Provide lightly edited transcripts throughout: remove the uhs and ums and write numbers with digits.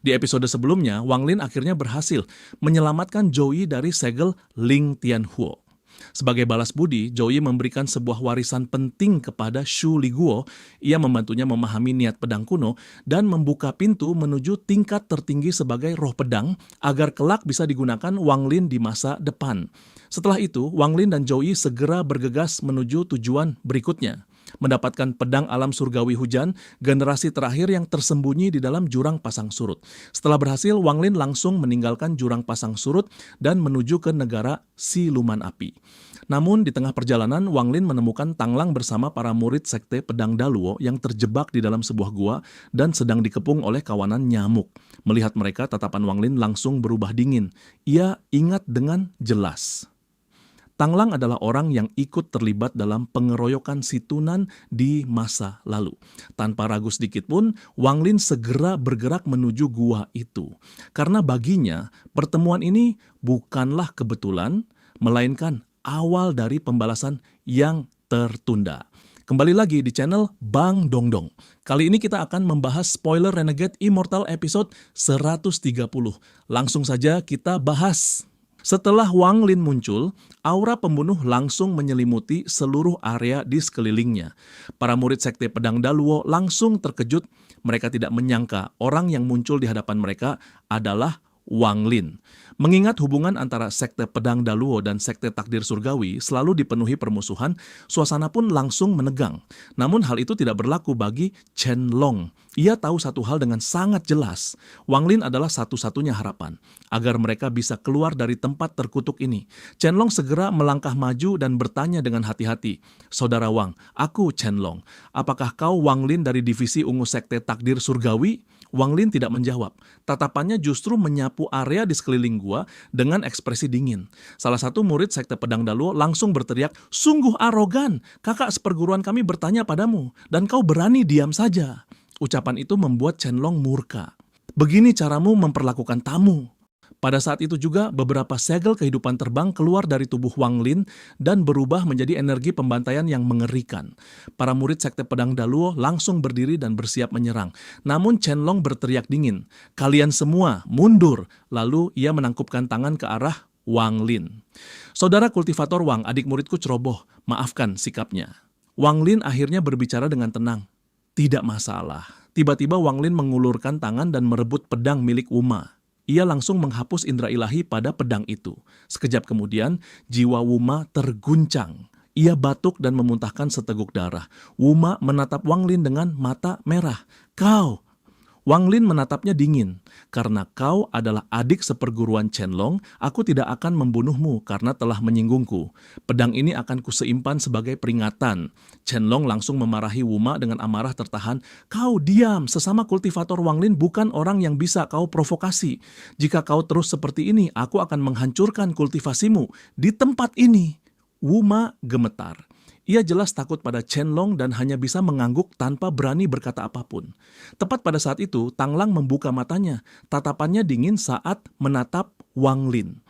Di episode sebelumnya, Wang Lin akhirnya berhasil menyelamatkan Zhou Yi dari segel Ling Tianhuo. Sebagai balas budi, Zhou Yi memberikan sebuah warisan penting kepada Shu Liguo. Ia membantunya memahami niat pedang kuno dan membuka pintu menuju tingkat tertinggi sebagai roh pedang agar kelak bisa digunakan Wang Lin di masa depan. Setelah itu, Wang Lin dan Zhou Yi segera bergegas menuju tujuan berikutnya, mendapatkan pedang alam surgawi hujan, generasi terakhir yang tersembunyi di dalam jurang pasang surut. Setelah berhasil, Wang Lin langsung meninggalkan jurang pasang surut dan menuju ke negara Siluman Api. Namun di tengah perjalanan, Wang Lin menemukan Tang Lang bersama para murid sekte pedang Daluo yang terjebak di dalam sebuah gua dan sedang dikepung oleh kawanan nyamuk. Melihat mereka, tatapan Wang Lin langsung berubah dingin. Ia ingat dengan jelas. Tang Lang adalah orang yang ikut terlibat dalam pengeroyokan si Tunan di masa lalu. Tanpa ragu sedikit pun, Wang Lin segera bergerak menuju gua itu. Karena baginya, pertemuan ini bukanlah kebetulan, melainkan awal dari pembalasan yang tertunda. Kembali lagi di channel Bang Dongdong. Kali ini kita akan membahas spoiler Renegade Immortal episode 130. Langsung saja kita bahas. Setelah Wang Lin muncul, aura pembunuh langsung menyelimuti seluruh area di sekelilingnya. Para murid sekte pedang Daluo langsung terkejut. Mereka tidak menyangka orang yang muncul di hadapan mereka adalah Wang Lin. Mengingat hubungan antara sekte pedang Daluo dan sekte takdir surgawi selalu dipenuhi permusuhan, suasana pun langsung menegang. Namun hal itu tidak berlaku bagi Chen Long. Ia tahu satu hal dengan sangat jelas. Wang Lin adalah satu-satunya harapan agar mereka bisa keluar dari tempat terkutuk ini. Chen Long segera melangkah maju dan bertanya dengan hati-hati, "Saudara Wang, aku Chen Long. Apakah kau Wang Lin dari divisi ungu sekte takdir surgawi?" Wang Lin tidak menjawab. Tatapannya justru menyapu area di sekeliling gua dengan ekspresi dingin. Salah satu murid sekte pedang Daluo langsung berteriak, "Sungguh arogan! Kakak seperguruan kami bertanya padamu, dan kau berani diam saja." Ucapan itu membuat Chen Long murka. "Begini caramu memperlakukan tamu." Pada saat itu juga, beberapa segel kehidupan terbang keluar dari tubuh Wang Lin dan berubah menjadi energi pembantaian yang mengerikan. Para murid sekte pedang Daluo langsung berdiri dan bersiap menyerang. Namun Chen Long berteriak dingin, "Kalian semua mundur!" Lalu ia menangkupkan tangan ke arah Wang Lin. "Saudara kultivator Wang, adik muridku ceroboh. Maafkan sikapnya." Wang Lin akhirnya berbicara dengan tenang. "Tidak masalah." Tiba-tiba Wang Lin mengulurkan tangan dan merebut pedang milik Wuma. Ia langsung menghapus indera ilahi pada pedang itu. Sekejap kemudian, jiwa Wuma terguncang. Ia batuk dan memuntahkan seteguk darah. Wuma menatap Wang Lin dengan mata merah. "Kau!" Wang Lin menatapnya dingin. "Karena kau adalah adik seperguruan Chen Long, aku tidak akan membunuhmu karena telah menyinggungku. Pedang ini akan kuseimpan sebagai peringatan." Chen Long langsung memarahi Wuma dengan amarah tertahan. "Kau diam, sesama kultivator Wang Lin bukan orang yang bisa kau provokasi. Jika kau terus seperti ini, aku akan menghancurkan kultivasimu di tempat ini." Wuma gemetar. Ia jelas takut pada Chen Long dan hanya bisa mengangguk tanpa berani berkata apapun. Tepat pada saat itu, Tang Lang membuka matanya. Tatapannya dingin saat menatap Wang Lin.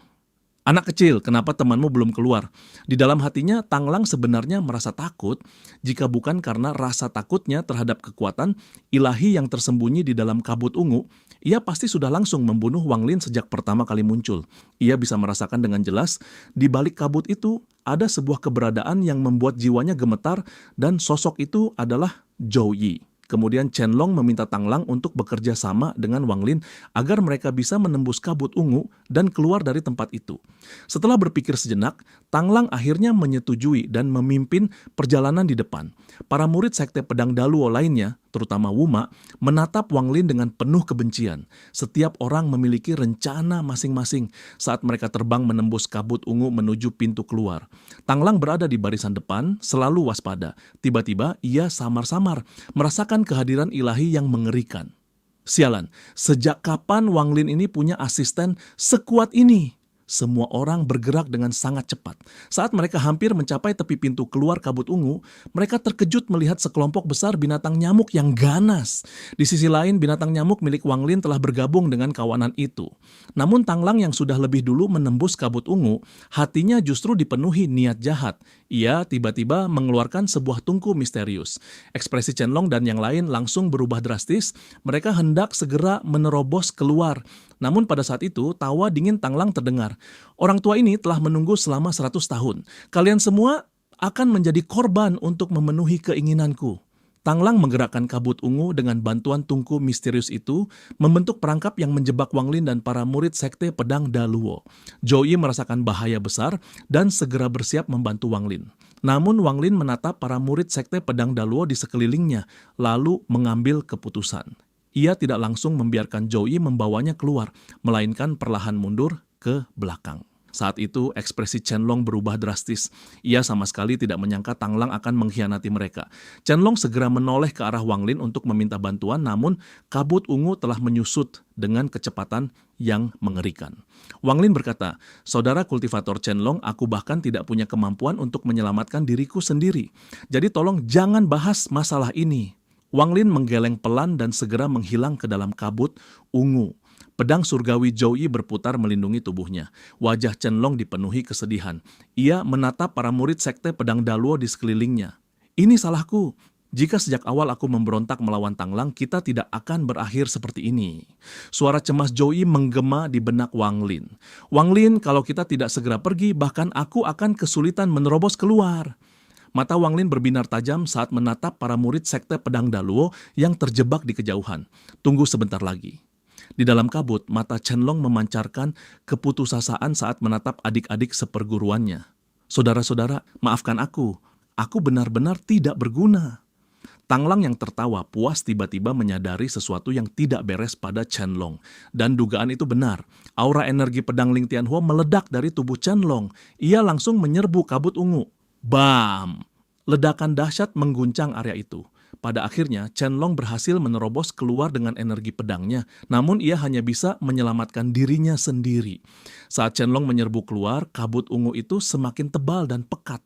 "Anak kecil, kenapa temanmu belum keluar?" Di dalam hatinya, Tang Lang sebenarnya merasa takut, jika bukan karena rasa takutnya terhadap kekuatan ilahi yang tersembunyi di dalam kabut ungu. Ia pasti sudah langsung membunuh Wang Lin sejak pertama kali muncul. Ia bisa merasakan dengan jelas, di balik kabut itu ada sebuah keberadaan yang membuat jiwanya gemetar, dan sosok itu adalah Zhou Yi. Kemudian Chen Long meminta Tang Lang untuk bekerja sama dengan Wang Lin agar mereka bisa menembus kabut ungu dan keluar dari tempat itu. Setelah berpikir sejenak, Tang Lang akhirnya menyetujui dan memimpin perjalanan di depan. Para murid sekte pedang Daluo lainnya, terutama Wuma, menatap Wang Lin dengan penuh kebencian. Setiap orang memiliki rencana masing-masing saat mereka terbang menembus kabut ungu menuju pintu keluar. Tang Lang berada di barisan depan, selalu waspada. Tiba-tiba ia samar-samar merasakan kehadiran ilahi yang mengerikan. Sialan, sejak kapan Wang Lin ini punya asisten sekuat ini? Semua orang bergerak dengan sangat cepat. Saat mereka hampir mencapai tepi pintu keluar kabut ungu, mereka terkejut melihat sekelompok besar binatang nyamuk yang ganas. Di sisi lain, binatang nyamuk milik Wang Lin telah bergabung dengan kawanan itu. Namun Tang Lang yang sudah lebih dulu menembus kabut ungu, hatinya justru dipenuhi niat jahat. Ia tiba-tiba mengeluarkan sebuah tungku misterius. Ekspresi Chen Long dan yang lain langsung berubah drastis. Mereka hendak segera menerobos keluar. Namun pada saat itu, tawa dingin Tang Lang terdengar. Orang tua ini telah menunggu selama 100 tahun. Kalian semua akan menjadi korban untuk memenuhi keinginanku. Tang Lang menggerakkan kabut ungu dengan bantuan tungku misterius itu, membentuk perangkap yang menjebak Wang Lin dan para murid sekte pedang Daluo. Zhou Yi merasakan bahaya besar dan segera bersiap membantu Wang Lin. Namun Wang Lin menatap para murid sekte pedang Daluo di sekelilingnya, lalu mengambil keputusan. Ia tidak langsung membiarkan Zhou Yi membawanya keluar, melainkan perlahan mundur ke belakang. Saat itu, ekspresi Chen Long berubah drastis. Ia sama sekali tidak menyangka Tang Lang akan mengkhianati mereka. Chen Long segera menoleh ke arah Wang Lin untuk meminta bantuan, namun kabut ungu telah menyusut dengan kecepatan yang mengerikan. Wang Lin berkata, "Saudara kultivator Chen Long, aku bahkan tidak punya kemampuan untuk menyelamatkan diriku sendiri. Jadi tolong jangan bahas masalah ini." Wang Lin menggeleng pelan dan segera menghilang ke dalam kabut ungu. Pedang surgawi Zhou Yi berputar melindungi tubuhnya. Wajah Chen Long dipenuhi kesedihan. Ia menatap para murid sekte pedang Daluo di sekelilingnya. "Ini salahku. Jika sejak awal aku memberontak melawan Tang Lang, kita tidak akan berakhir seperti ini." Suara cemas Zhou Yi menggema di benak Wang Lin. "Wang Lin, kalau kita tidak segera pergi, bahkan aku akan kesulitan menerobos keluar." Mata Wang Lin berbinar tajam saat menatap para murid sekte pedang Daluo yang terjebak di kejauhan. Tunggu sebentar lagi. Di dalam kabut, mata Chen Long memancarkan keputusasaan saat menatap adik-adik seperguruannya. "Saudara-saudara, maafkan aku. Aku benar-benar tidak berguna." Tang Lang yang tertawa puas tiba-tiba menyadari sesuatu yang tidak beres pada Chen Long. Dan dugaan itu benar. Aura energi pedang Ling Tianhuo meledak dari tubuh Chen Long. Ia langsung menyerbu kabut ungu. Bam! Ledakan dahsyat mengguncang area itu. Pada akhirnya, Chen Long berhasil menerobos keluar dengan energi pedangnya, namun ia hanya bisa menyelamatkan dirinya sendiri. Saat Chen Long menyerbu keluar, kabut ungu itu semakin tebal dan pekat.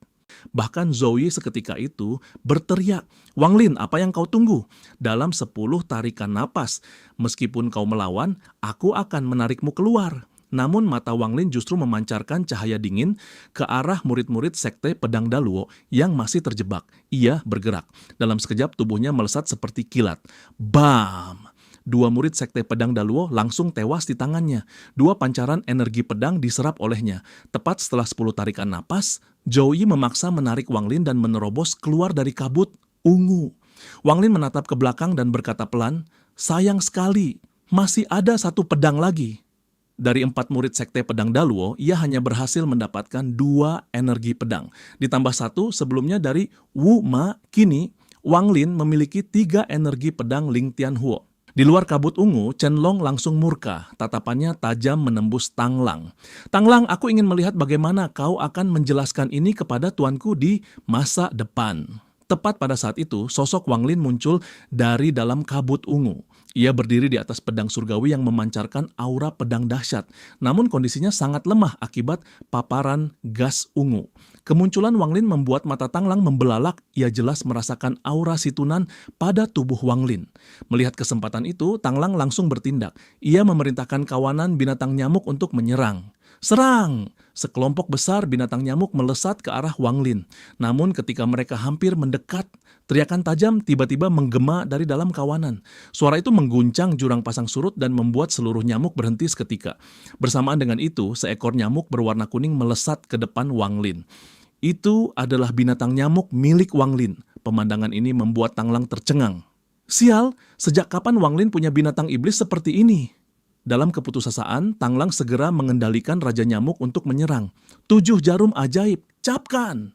Bahkan Zhou Yi seketika itu berteriak, "Wang Lin, apa yang kau tunggu? Dalam 10 tarikan napas, meskipun kau melawan, aku akan menarikmu keluar." Namun mata Wang Lin justru memancarkan cahaya dingin ke arah murid-murid sekte pedang Daluo yang masih terjebak. Ia bergerak. Dalam sekejap tubuhnya melesat seperti kilat. Bam! 2 murid sekte pedang Daluo langsung tewas di tangannya. 2 pancaran energi pedang diserap olehnya. Tepat setelah 10 tarikan napas, Zhou Yi memaksa menarik Wang Lin dan menerobos keluar dari kabut ungu. Wang Lin menatap ke belakang dan berkata pelan, "Sayang sekali, masih ada 1 pedang lagi." Dari 4 murid sekte pedang Daluo, ia hanya berhasil mendapatkan 2 energi pedang. Ditambah 1 sebelumnya dari Wu Ma, kini Wang Lin memiliki 3 energi pedang Ling Tianhuo. Di luar kabut ungu, Chen Long langsung murka. Tatapannya tajam menembus Tang Lang. "Tang Lang, aku ingin melihat bagaimana kau akan menjelaskan ini kepada tuanku di masa depan." Tepat pada saat itu, sosok Wang Lin muncul dari dalam kabut ungu. Ia berdiri di atas pedang surgawi yang memancarkan aura pedang dahsyat, namun kondisinya sangat lemah akibat paparan gas ungu. Kemunculan Wang Lin membuat mata Tang Lang membelalak. Ia jelas merasakan aura situnan pada tubuh Wang Lin. Melihat kesempatan itu, Tang Lang langsung bertindak. Ia memerintahkan kawanan binatang nyamuk untuk menyerang. "Serang!" Sekelompok besar binatang nyamuk melesat ke arah Wang Lin. Namun ketika mereka hampir mendekat, teriakan tajam tiba-tiba menggema dari dalam kawanan. Suara itu mengguncang jurang pasang surut dan membuat seluruh nyamuk berhenti seketika. Bersamaan dengan itu, seekor nyamuk berwarna kuning melesat ke depan Wang Lin. Itu adalah binatang nyamuk milik Wang Lin. Pemandangan ini membuat Tang Lang tercengang. "Sial, sejak kapan Wang Lin punya binatang iblis seperti ini?" Dalam keputusasaan, Tang Lang segera mengendalikan Raja Nyamuk untuk menyerang. 7 jarum ajaib, capkan!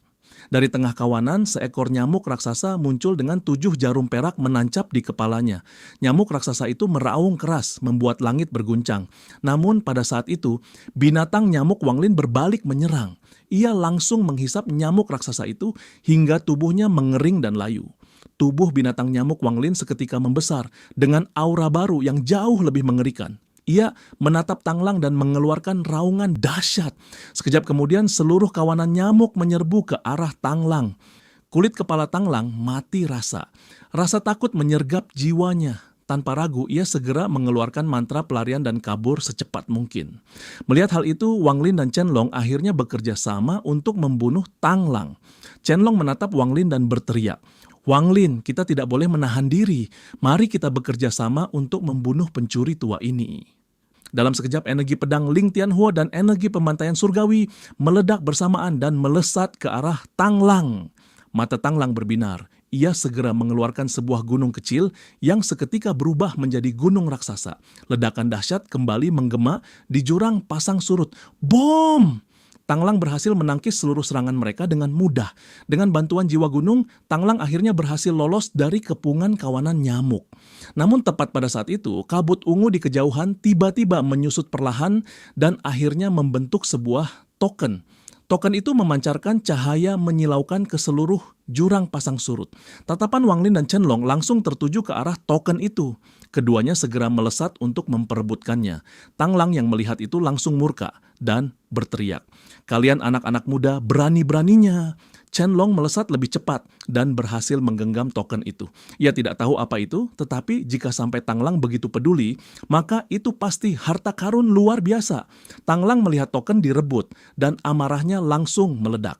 Dari tengah kawanan, seekor nyamuk raksasa muncul dengan 7 jarum perak menancap di kepalanya. Nyamuk raksasa itu meraung keras, membuat langit berguncang. Namun pada saat itu, binatang nyamuk Wang Lin berbalik menyerang. Ia langsung menghisap nyamuk raksasa itu hingga tubuhnya mengering dan layu. Tubuh binatang nyamuk Wang Lin seketika membesar dengan aura baru yang jauh lebih mengerikan. Ia menatap Tanglang dan mengeluarkan raungan dahsyat. Sekejap kemudian seluruh kawanan nyamuk menyerbu ke arah Tanglang. Kulit kepala Tanglang mati rasa. Rasa takut menyergap jiwanya. Tanpa ragu, ia segera mengeluarkan mantra pelarian dan kabur secepat mungkin. Melihat hal itu, Wang Lin dan Chen Long akhirnya bekerja sama untuk membunuh Tanglang. Chen Long menatap Wang Lin dan berteriak, "Wang Lin, kita tidak boleh menahan diri. Mari kita bekerja sama untuk membunuh pencuri tua ini." Dalam sekejap, energi pedang Ling Tianhuo dan energi pembantaian surgawi meledak bersamaan dan melesat ke arah Tanglang. Mata Tanglang berbinar. Ia segera mengeluarkan sebuah gunung kecil yang seketika berubah menjadi gunung raksasa. Ledakan dahsyat kembali menggema di jurang pasang surut. Bom! Tanglang berhasil menangkis seluruh serangan mereka dengan mudah. Dengan bantuan jiwa gunung, Tanglang akhirnya berhasil lolos dari kepungan kawanan nyamuk. Namun tepat pada saat itu, kabut ungu di kejauhan tiba-tiba menyusut perlahan dan akhirnya membentuk sebuah token. Token itu memancarkan cahaya menyilaukan ke seluruh jurang pasang surut. Tatapan Wang Lin dan Chen Long langsung tertuju ke arah token itu. Keduanya segera melesat untuk memperebutkannya. Tanglang yang melihat itu langsung murka dan berteriak, "Kalian anak-anak muda berani-beraninya." Chen Long melesat lebih cepat dan berhasil menggenggam token itu. Ia tidak tahu apa itu, tetapi jika sampai Tanglang begitu peduli, maka itu pasti harta karun luar biasa. Tanglang melihat token direbut dan amarahnya langsung meledak.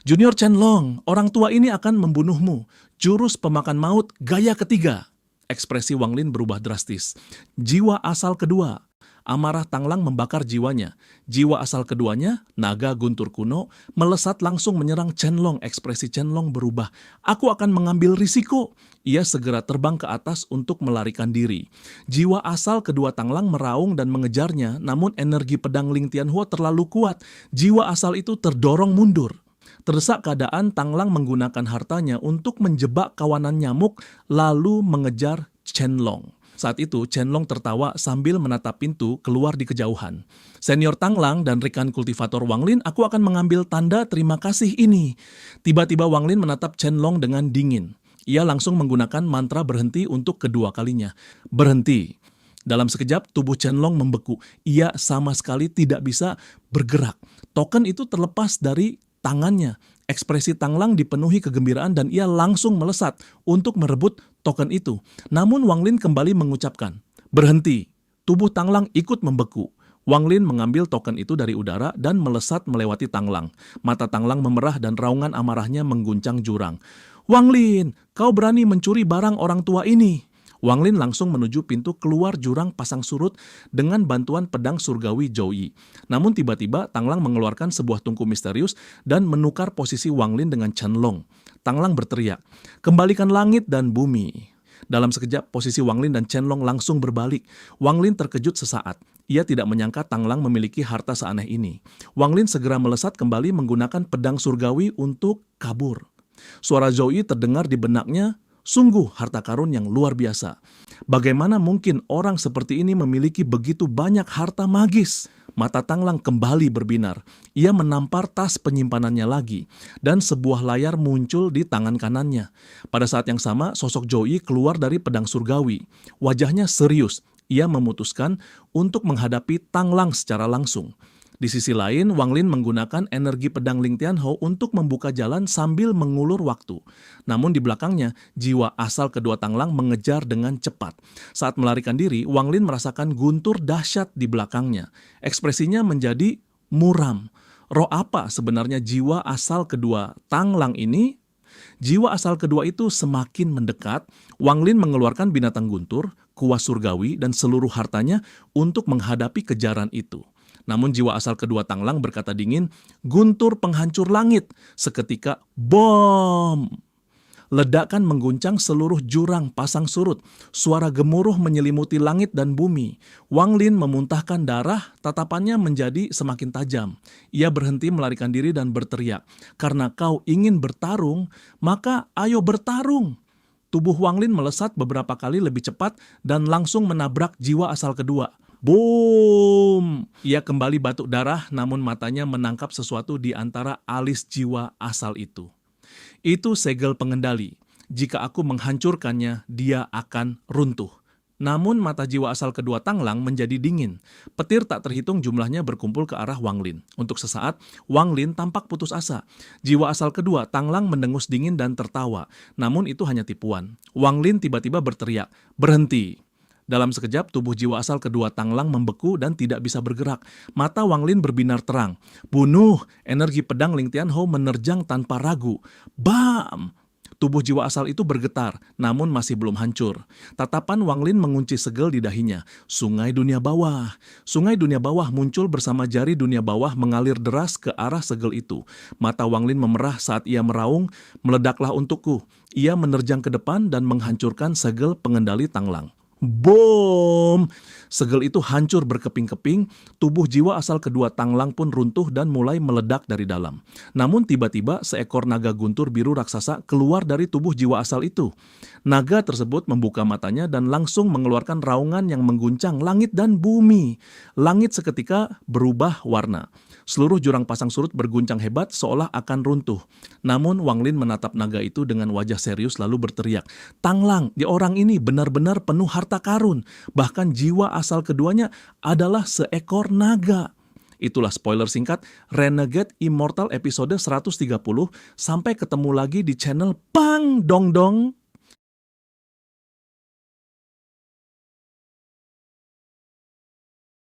"Junior Chen Long, orang tua ini akan membunuhmu. Jurus pemakan maut gaya ketiga." Ekspresi Wang Lin berubah drastis. Jiwa asal kedua. Amarah Tanglang membakar jiwanya. Jiwa asal keduanya, naga guntur kuno, melesat langsung menyerang Chen Long. Ekspresi Chen Long berubah. "Aku akan mengambil risiko." Ia segera terbang ke atas untuk melarikan diri. Jiwa asal kedua Tanglang meraung dan mengejarnya, namun energi pedang Ling Tianhuo terlalu kuat. Jiwa asal itu terdorong mundur. Terdesak keadaan, Tanglang menggunakan hartanya untuk menjebak kawanan nyamuk, lalu mengejar Chen Long. Saat itu, Chen Long tertawa sambil menatap pintu keluar di kejauhan. "Senior Tanglang dan rekan kultivator Wang Lin, aku akan mengambil tanda terima kasih ini." Tiba-tiba Wang Lin menatap Chen Long dengan dingin. Ia langsung menggunakan mantra berhenti untuk kedua kalinya. Berhenti. Dalam sekejap, tubuh Chen Long membeku. Ia sama sekali tidak bisa bergerak. Token itu terlepas dari tangannya. Ekspresi Tanglang dipenuhi kegembiraan dan ia langsung melesat untuk merebut token itu. Namun Wang Lin kembali mengucapkan, "Berhenti." Tubuh Tanglang ikut membeku. Wang Lin mengambil token itu dari udara dan melesat melewati Tanglang. Mata Tanglang memerah dan raungan amarahnya mengguncang jurang. "Wang Lin, kau berani mencuri barang orang tua ini." Wang Lin langsung menuju pintu keluar jurang pasang surut dengan bantuan pedang surgawi Zhou Yi. Namun tiba-tiba Tanglang mengeluarkan sebuah tungku misterius dan menukar posisi Wang Lin dengan Chen Long. Tanglang berteriak, "Kembalikan langit dan bumi." Dalam sekejap, posisi Wang Lin dan Chen Long langsung berbalik. Wang Lin terkejut sesaat. Ia tidak menyangka Tanglang memiliki harta seaneh ini. Wang Lin segera melesat kembali menggunakan pedang surgawi untuk kabur. Suara Zhou Yi terdengar di benaknya, "Sungguh harta karun yang luar biasa. Bagaimana mungkin orang seperti ini memiliki begitu banyak harta magis?" Mata Tanglang kembali berbinar. Ia menampar tas penyimpanannya lagi, dan sebuah layar muncul di tangan kanannya. Pada saat yang sama, sosok Zhou Yi keluar dari pedang surgawi. Wajahnya serius. Ia memutuskan untuk menghadapi Tanglang secara langsung. Di sisi lain, Wang Lin menggunakan energi pedang Ling Tianhuo untuk membuka jalan sambil mengulur waktu. Namun di belakangnya, jiwa asal kedua Tanglang mengejar dengan cepat. Saat melarikan diri, Wang Lin merasakan guntur dahsyat di belakangnya. Ekspresinya menjadi muram. Roh apa sebenarnya jiwa asal kedua Tanglang ini? Jiwa asal kedua itu semakin mendekat. Wang Lin mengeluarkan binatang guntur, kuas surgawi, dan seluruh hartanya untuk menghadapi kejaran itu. Namun jiwa asal kedua Tanglang berkata dingin, "Guntur penghancur langit." Seketika, bom! Ledakan mengguncang seluruh jurang pasang surut. Suara gemuruh menyelimuti langit dan bumi. Wang Lin memuntahkan darah, tatapannya menjadi semakin tajam. Ia berhenti melarikan diri dan berteriak, "Karena kau ingin bertarung, maka ayo bertarung." Tubuh Wang Lin melesat beberapa kali lebih cepat dan langsung menabrak jiwa asal kedua. Boom! Ia kembali batuk darah, namun matanya menangkap sesuatu di antara alis jiwa asal itu. "Itu segel pengendali. Jika aku menghancurkannya, dia akan runtuh." Namun mata jiwa asal kedua Tanglang menjadi dingin. Petir tak terhitung jumlahnya berkumpul ke arah Wang Lin. Untuk sesaat, Wang Lin tampak putus asa. Jiwa asal kedua Tanglang mendengus dingin dan tertawa. Namun itu hanya tipuan. Wang Lin tiba-tiba berteriak, "Berhenti!" Dalam sekejap, tubuh jiwa asal kedua Tanglang membeku dan tidak bisa bergerak. Mata Wang Lin berbinar terang. "Bunuh!" Energi pedang Ling Tianhou menerjang tanpa ragu. Bam! Tubuh jiwa asal itu bergetar, namun masih belum hancur. Tatapan Wang Lin mengunci segel di dahinya. Sungai dunia bawah. Sungai dunia bawah muncul bersama jari dunia bawah mengalir deras ke arah segel itu. Mata Wang Lin memerah saat ia meraung, "Meledaklah untukku." Ia menerjang ke depan dan menghancurkan segel pengendali Tanglang. Boom! Segel itu hancur berkeping-keping, tubuh jiwa asal kedua Tanglang pun runtuh dan mulai meledak dari dalam. Namun tiba-tiba seekor naga guntur biru raksasa keluar dari tubuh jiwa asal itu. Naga tersebut membuka matanya dan langsung mengeluarkan raungan yang mengguncang langit dan bumi. Langit seketika berubah warna. Seluruh jurang pasang surut berguncang hebat seolah akan runtuh. Namun Wang Lin menatap naga itu dengan wajah serius lalu berteriak, "Tanglang, di orang ini benar-benar penuh harta karun. Bahkan jiwa asal keduanya adalah seekor naga." Itulah spoiler singkat Renegade Immortal episode 130. Sampai ketemu lagi di channel Pang Dong Dong.